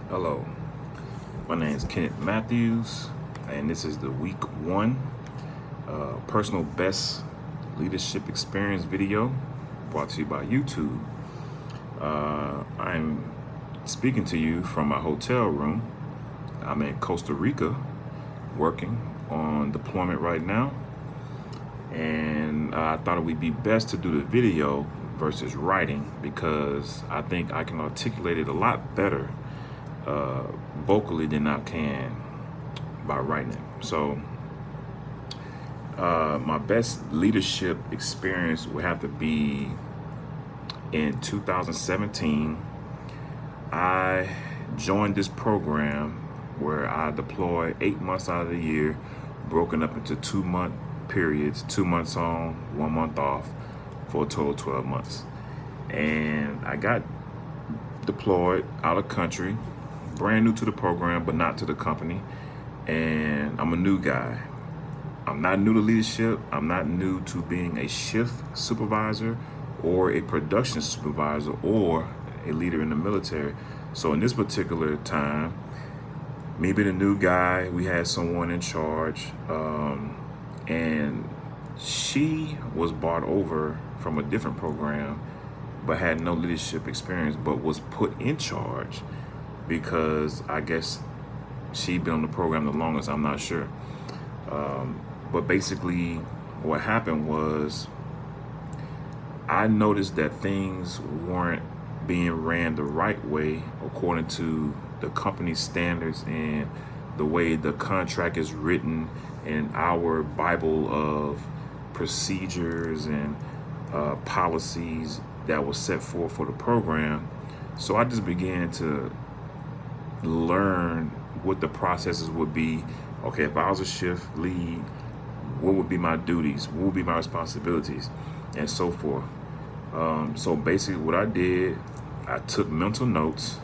Hello, my name is Kenneth Matthews, and this is the week one personal best leadership experience video brought to you by YouTube. I'm speaking to you from my hotel room. I'm in Costa Rica working on deployment right now, and I thought it would be best to do the video versus writing because I think I can articulate it a lot better vocally than I can by writing it. So my best leadership experience would have to be in 2017. I joined this program where I deploy 8 months out of the year, broken up into 2 month periods, 2 months on, 1 month off, for a total of 12 months. And I got deployed out of country, brand new to the program, but not to the company. And I'm a new guy. I'm not new to leadership. I'm not new to being a shift supervisor or a production supervisor or a leader in the military. So in this particular time, me being a new guy, we had someone in charge, and she was brought over from a different program, but had no leadership experience, but was put in charge because I guess she'd been on the program the longest. I'm not sure. But basically, what happened was I noticed that things weren't being ran the right way according to the company's standards and the way the contract is written and our Bible of procedures and policies that was set forth for the program. So I just began to learn what the processes would be. Okay, if I was a shift lead, what would be my duties? What would be my responsibilities? And so forth. So basically what I did, I took mental notes.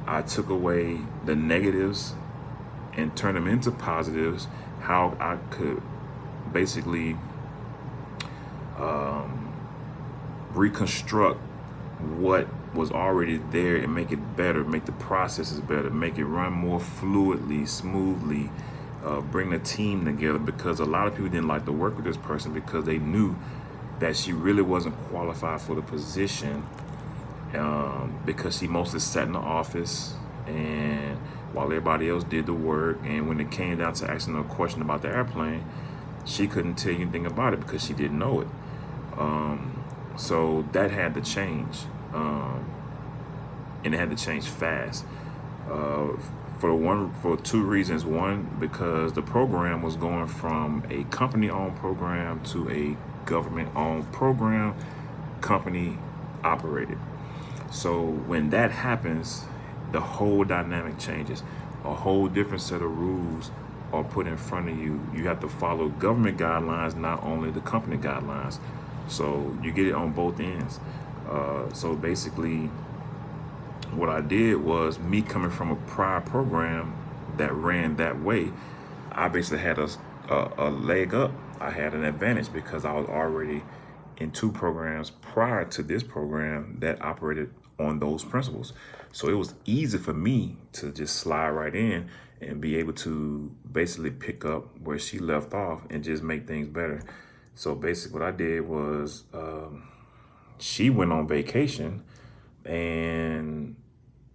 I took away the negatives and turned them into positives, how I could basically reconstruct what was already there and make it better, make the processes better, make it run more fluidly, smoothly, bring the team together, because a lot of people didn't like to work with this person because they knew that she really wasn't qualified for the position, because she mostly sat in the office and while everybody else did the work, and when it came down to asking her a question about the airplane, she couldn't tell you anything about it because she didn't know it. So that had to change, and it had to change fast. For two reasons. One, because the program was going from a company-owned program to a government-owned program, company operated. So when that happens, the whole dynamic changes. A whole different set of rules are put in front of you. You have to follow government guidelines, not only the company guidelines. So you get it on both ends. So basically, what I did was, me coming from a prior program that ran that way, I basically had a leg up. I had an advantage because I was already in two programs prior to this program that operated on those principles. So it was easy for me to just slide right in and be able to basically pick up where she left off and just make things better. So basically what I did was, she went on vacation, and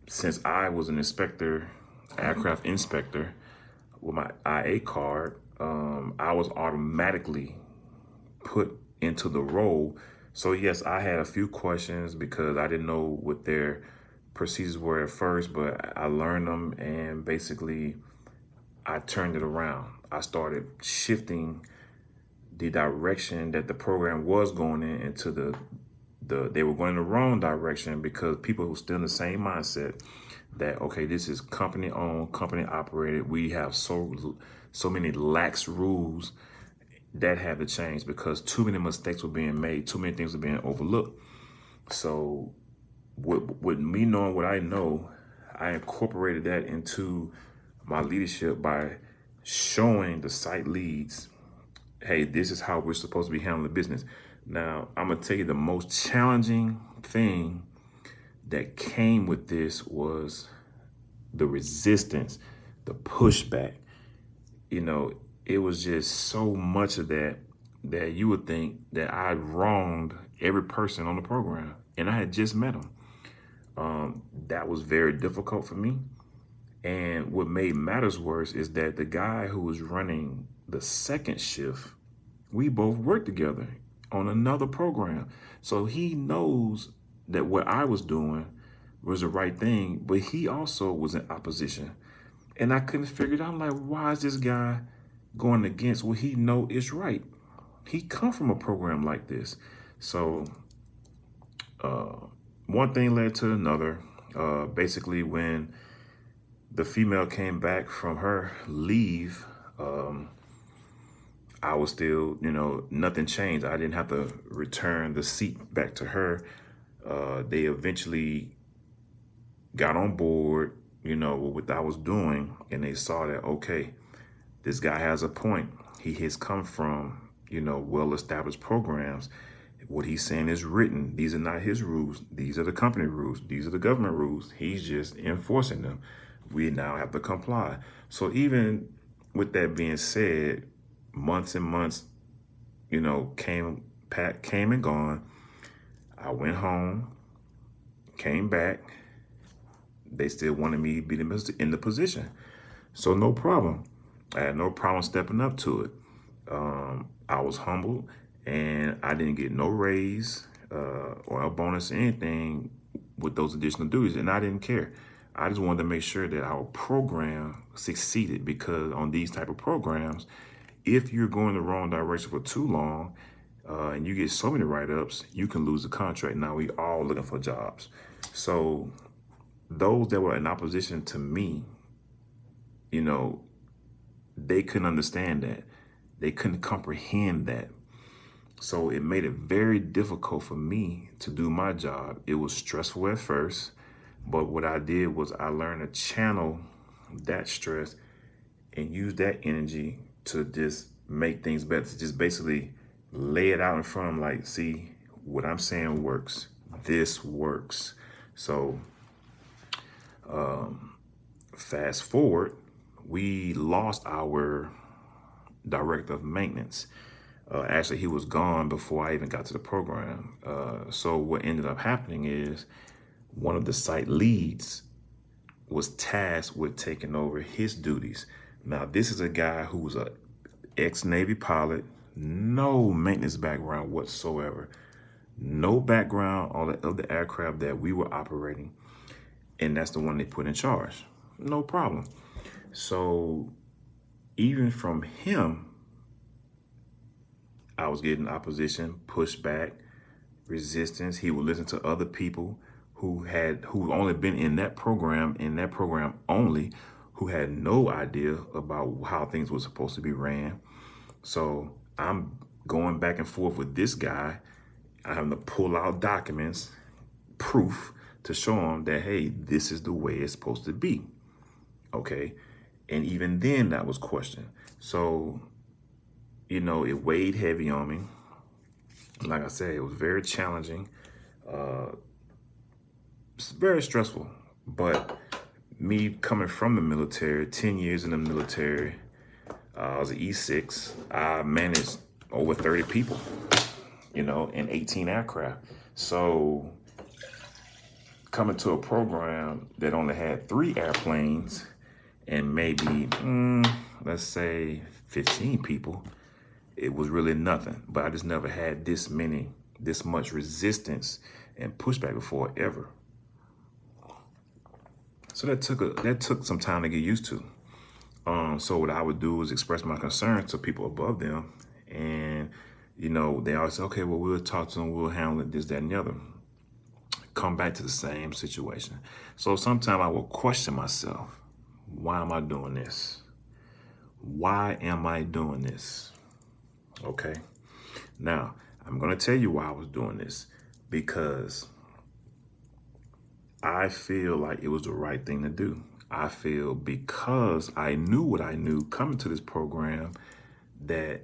since I was an inspector, aircraft inspector, with my IA card, I was automatically put into the role. So yes, I had a few questions because I didn't know what their procedures were at first, but I learned them, and basically I turned it around. I started shifting the direction that the program was going in into they were going in the wrong direction, because people who still in the same mindset that, okay, this is company owned, company operated. We have so many lax rules that had to change because too many mistakes were being made, too many things were being overlooked. So with me knowing what I know, I incorporated that into my leadership by showing the site leads, hey, this is how we're supposed to be handling the business. Now, I'm gonna tell you the most challenging thing that came with this was the resistance, the pushback, you know, it was just so much of that that you would think that I wronged every person on the program, and I had just met them. That was very difficult for me. And what made matters worse is that the guy who was running the second shift, we both worked together on another program. So he knows that what I was doing was the right thing, but he also was in opposition. And I couldn't figure it out. I'm like, why is this guy going against what he know is right? He come from a program like this. So one thing led to another. Basically, when the female came back from her leave, I was still, nothing changed. I didn't have to return the seat back to her. They eventually got on board, with what I was doing, and they saw that, okay, this guy has a point. He has come from, well-established programs. What he's saying is written. These are not his rules. These are the company rules. These are the government rules. He's just enforcing them. We now have to comply. So even with that being said, months and months, came and gone. I went home, came back. They still wanted me to be in the position. So no problem. I had no problem stepping up to it. I was humbled, and I didn't get no raise or a bonus or anything with those additional duties, and I didn't care. I just wanted to make sure that our program succeeded, because on these type of programs, if you're going the wrong direction for too long and you get so many write-ups, you can lose the contract. Now we all looking for jobs. So those that were in opposition to me, they couldn't understand that. They couldn't comprehend that. So it made it very difficult for me to do my job. It was stressful at first, but what I did was I learned to channel that stress and use that energy to just make things better, to just basically lay it out in front of them, like, see, what I'm saying works. This works. So fast forward, we lost our director of maintenance. Actually, he was gone before I even got to the program. So what ended up happening is one of the site leads was tasked with taking over his duties. Now, this is a guy who was an ex-Navy pilot, no maintenance background whatsoever, no background of the aircraft that we were operating, and that's the one they put in charge. No problem. So even from him, I was getting opposition, pushback, resistance. He would listen to other people who only been in that program only, who had no idea about how things were supposed to be ran. So I'm going back and forth with this guy. I having to pull out documents, proof, to show him that, hey, this is the way it's supposed to be. Okay. And even then that was questioned. So, it weighed heavy on me. Like I said, it was very challenging. It's very stressful. But me coming from the military, 10 years in the military, I was an E6. I managed over 30 people, and 18 aircraft. So coming to a program that only had 3 airplanes and maybe, let's say 15 people, it was really nothing. But I just never had this much resistance and pushback before, ever. So that took some time to get used to. So what I would do is express my concerns to people above them, and they always say, okay, well, we'll talk to them, we'll handle it, this, that, and the other. Come back to the same situation. So sometimes I will question myself. Why am I doing this? Why am I doing this? Okay. Now, I'm going to tell you why I was doing this, because I feel like it was the right thing to do. I feel because I knew what I knew coming to this program, that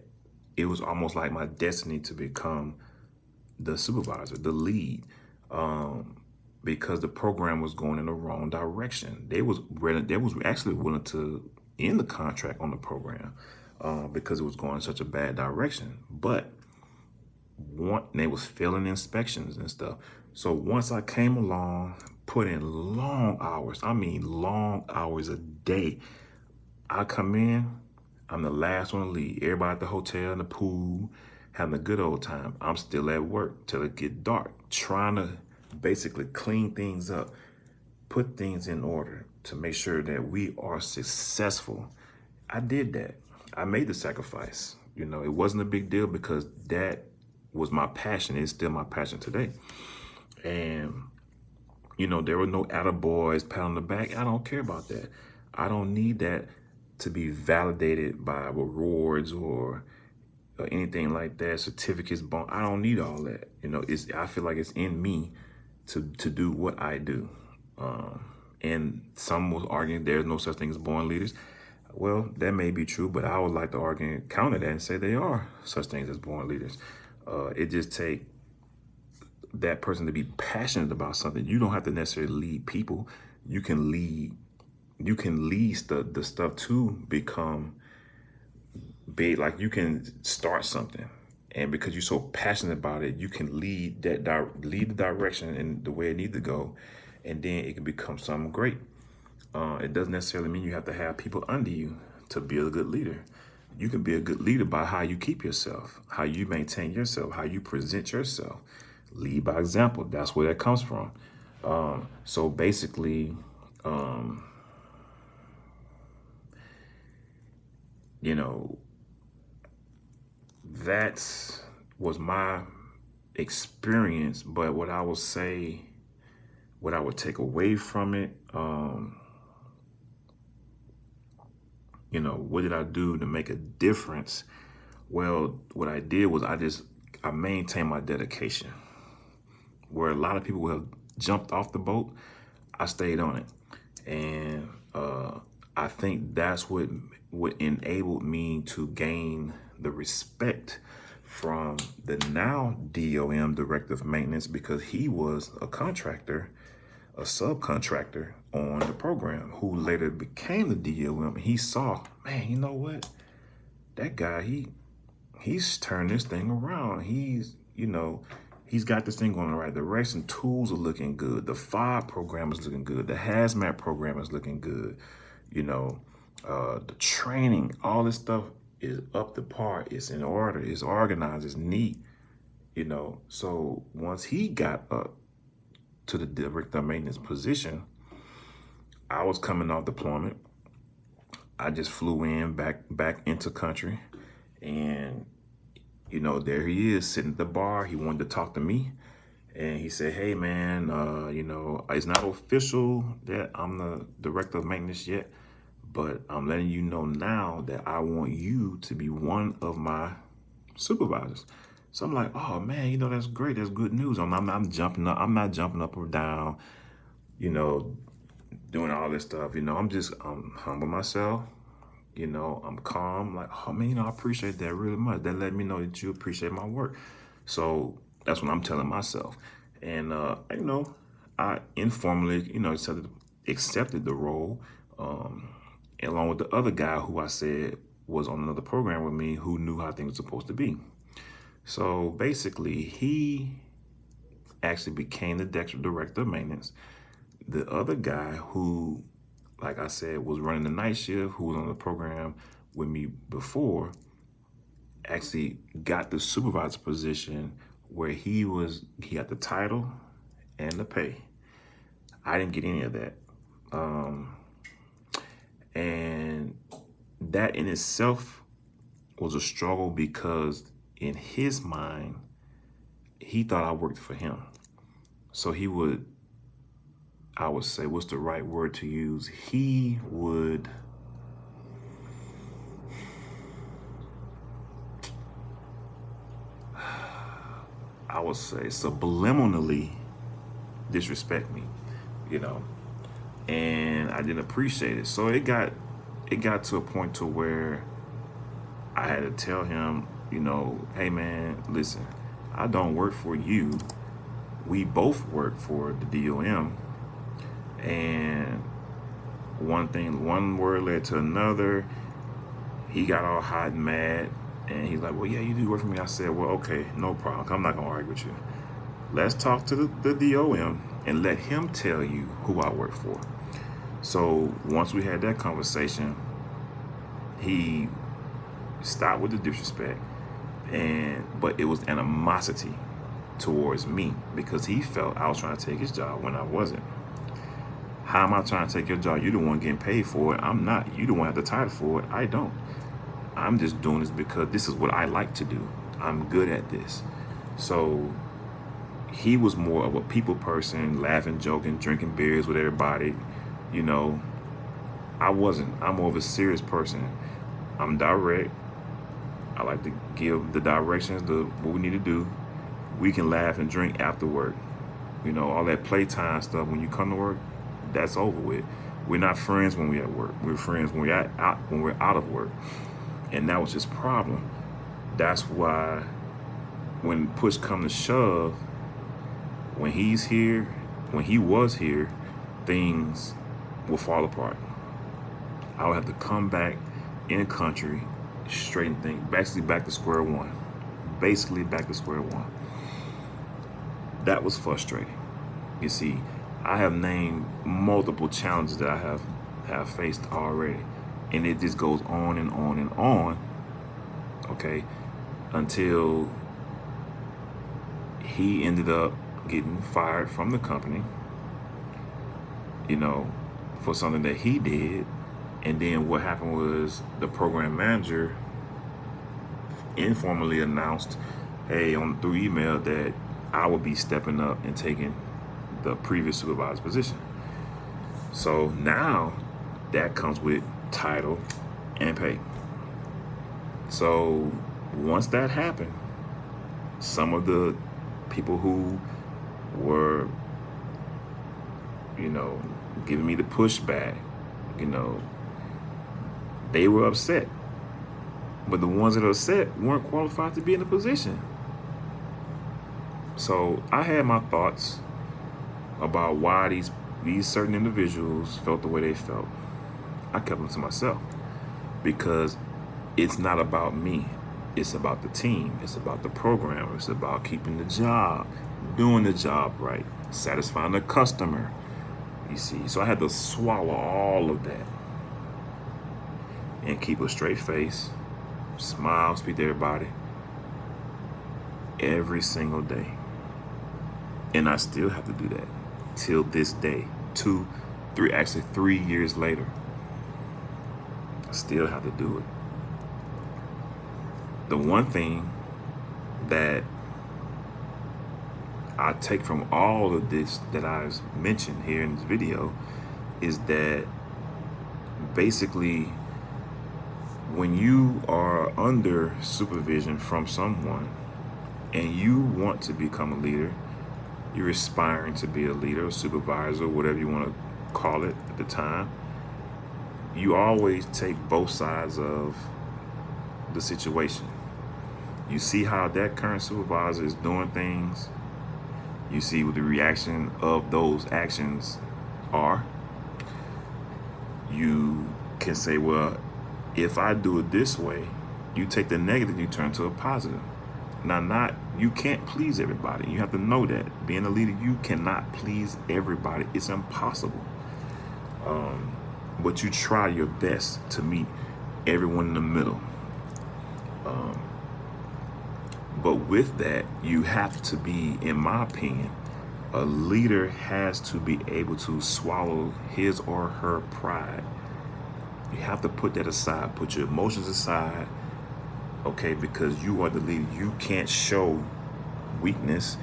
it was almost like my destiny to become the supervisor, the lead. because the program was going in the wrong direction. They was actually willing to end the contract on the program because it was going in such a bad direction. But they was failing inspections and stuff. So once I came along, put in long hours, I mean long hours a day. I come in, I'm the last one to leave. Everybody at the hotel and the pool having a good old time. I'm still at work till it get dark, trying to basically clean things up, put things in order to make sure that we are successful. I did that. I made the sacrifice. You know, it wasn't a big deal because that was my passion. It's still my passion today. And, you know, there were no attaboys, pat on the back. I don't care about that. I don't need that to be validated by rewards or anything like that, certificates, I don't need all that. You know, I feel like it's in me to do what I do. And some was arguing there's no such thing as born leaders. Well, that may be true, but I would like to argue and counter that and say they are such things as born leaders. It just take that person to be passionate about something. You don't have to necessarily lead people. You can lead the stuff to become big. Like you can start something, and because you're so passionate about it, you can lead the direction in the way it needs to go, and then it can become something great. It doesn't necessarily mean you have to have people under you to be a good leader. You can be a good leader by how you keep yourself, how you maintain yourself, how you present yourself. Lead by example. That's where that comes from. So basically, you know, that was my experience. But what I will say, what I would take away from it, you know, what did I do to make a difference? Well, what I did was I maintained my dedication. Where a lot of people have jumped off the boat, I stayed on it. And I think that's what enabled me to gain the respect from the now DOM, Director of Maintenance, because he was a contractor, a subcontractor on the program who later became the DOM. He saw, man, you know what? That guy, he's turned this thing around. He's got this thing going in the right direction. Tools are looking good. The FOB program is looking good. The hazmat program is looking good. You know, the training, all this stuff is up to par. It's in order. It's organized. It's neat. You know, so once he got up to the director of maintenance position, I was coming off deployment. I just flew in back into country, and you know, there he is sitting at the bar. He wanted to talk to me, and he said, "Hey, man, you know, it's not official that I'm the director of maintenance yet, but I'm letting you know now that I want you to be one of my supervisors." So I'm like, "Oh man, you know, that's great. That's good news." I'm jumping up. I'm not jumping up or down, you know, doing all this stuff. You know, I'm humble myself. You know, I'm calm, like, oh man, you know, I appreciate that really much. That let me know that you appreciate my work. So that's what I'm telling myself. And, you know, I informally, you know, accepted the role, along with the other guy who I said was on another program with me who knew how things were supposed to be. So basically, he actually became the director of maintenance. The other guy who, like I said, was running the night shift, who was on the program with me before, actually got the supervisor position where he got the title and the pay. I didn't get any of that. And that in itself was a struggle because in his mind, he thought I worked for him. So I would say, what's the right word to use? He would, I would say, subliminally disrespect me, you know, and I didn't appreciate it. So it got to a point to where I had to tell him, you know, hey man, listen, I don't work for you. we both work for the DOM, and one word led to another. He got all hot and mad, and he's like, well, yeah, you do work for me. I said, well, okay, no problem. I'm not going to argue with you. Let's talk to the DOM and let him tell you who I work for. So once we had that conversation, he stopped with the disrespect, but it was animosity towards me because he felt I was trying to take his job when I wasn't. How am I trying to take your job? You're the one getting paid for it. I'm not. You the one have the title for it. I don't. I'm just doing this because this is what I like to do. I'm good at this. So he was more of a people person, laughing, joking, drinking beers with everybody. I wasn't. I'm more of a serious person. I'm direct. I like to give the directions to what we need to do. We can laugh and drink after work. All that playtime stuff when you come to work, that's over with. We're not friends when we're at work. We're friends when we're out of work. And that was his problem. That's why when push come to shove, when he was here, things will fall apart. I would have to come back in the country, straighten things, basically back to square one. That was frustrating. You see, I have named multiple challenges that I have faced already, and it just goes on and on and on, okay, until he ended up getting fired from the company, for something that he did. And then what happened was the program manager informally announced, hey, through email, that I would be stepping up and taking the previous supervisor's position. So now that comes with title and pay. So once that happened, some of the people who were, giving me the pushback, they were upset. But the ones that are upset weren't qualified to be in the position. So I had my thoughts about why these certain individuals felt the way they felt. I kept them to myself because it's not about me. It's about the team. It's about the program. It's about keeping the job, doing the job right, satisfying the customer. You see, so I had to swallow all of that and keep a straight face, smile, speak to everybody every single day. And I still have to do that till this day. 3 years later, I still have to do it. The one thing that I take from all of this that I've mentioned here in this video is that basically when you are under supervision from someone and you want to become a leader, you're aspiring to be a leader, a supervisor, whatever you want to call it at the time, you always take both sides of the situation. You see how that current supervisor is doing things. You see what the reaction of those actions are. You can say, well, if I do it this way, you take the negative, you turn to a positive. Now, you can't please everybody. You have to know that. Being a leader, you cannot please everybody. It's impossible. But you try your best to meet everyone in the middle. But with that, you have to be, in my opinion, a leader has to be able to swallow his or her pride. You have to put that aside, put your emotions aside, okay, because you are the leader. You can't show weakness.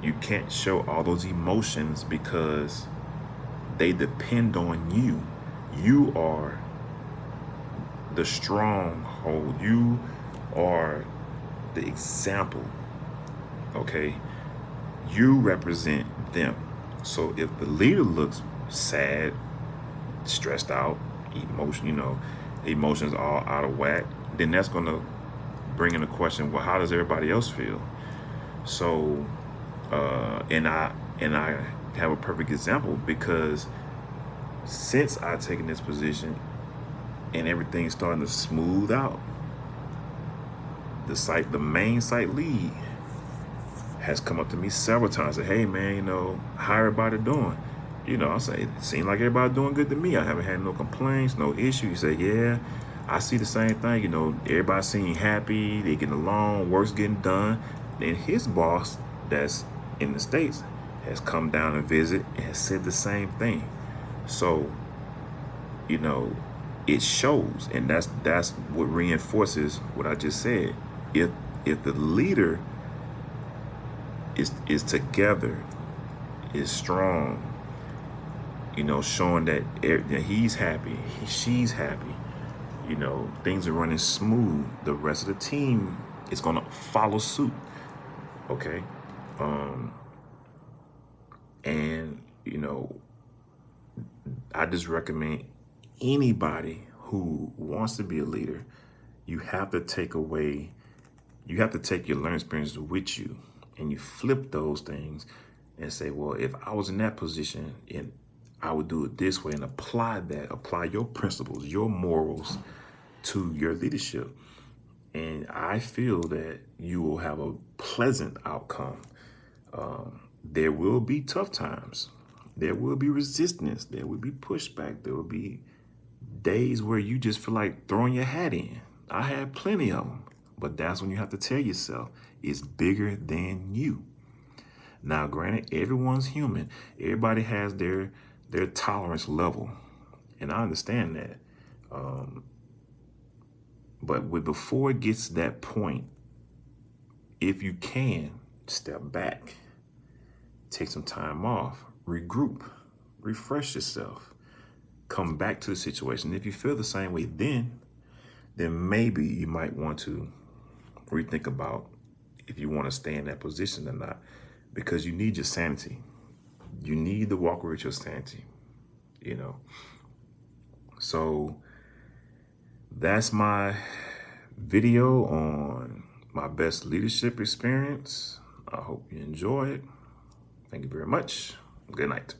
You can't show all those emotions because they depend on you. You are the stronghold. You are the example, okay? You represent them. So if the leader looks sad, stressed out, emotions all out of whack, then that's going to bring in the question, well, how does everybody else feel? So And I have a perfect example, because since I've taken this position and everything's starting to smooth out, the main site lead has come up to me several times and said, hey man, how everybody doing? I say, it seems like everybody doing good to me. I haven't had no complaints, no issue. You say, yeah, I see the same thing. Everybody seem happy, they getting along, work's getting done. And his boss that's in the States has come down and visit and has said the same thing. So, it shows, and that's what reinforces what I just said. If the leader is together, is strong, showing that he's happy, she's happy, things are running smooth, the rest of the team is going to follow suit. Okay. And I just recommend anybody who wants to be a leader, you have to take your learning experiences with you, and you flip those things and say, well, if I was in that position, and I would do it this way, and apply your principles, your morals to your leadership. And I feel that you will have a pleasant outcome. There will be tough times. There will be resistance. There will be pushback. There will be days where you just feel like throwing your hat in. I had plenty of them. But that's when you have to tell yourself it's bigger than you. Now, granted, everyone's human. Everybody has their tolerance level. And I understand that. But before it gets to that point, if you can, step back, take some time off, regroup, refresh yourself, come back to the situation. If you feel the same way then maybe you might want to rethink about if you want to stay in that position or not, because you need your sanity. You need to walk with your sanity, So that's my video on my best leadership experience. I hope you enjoy it. Thank you very much. Good night.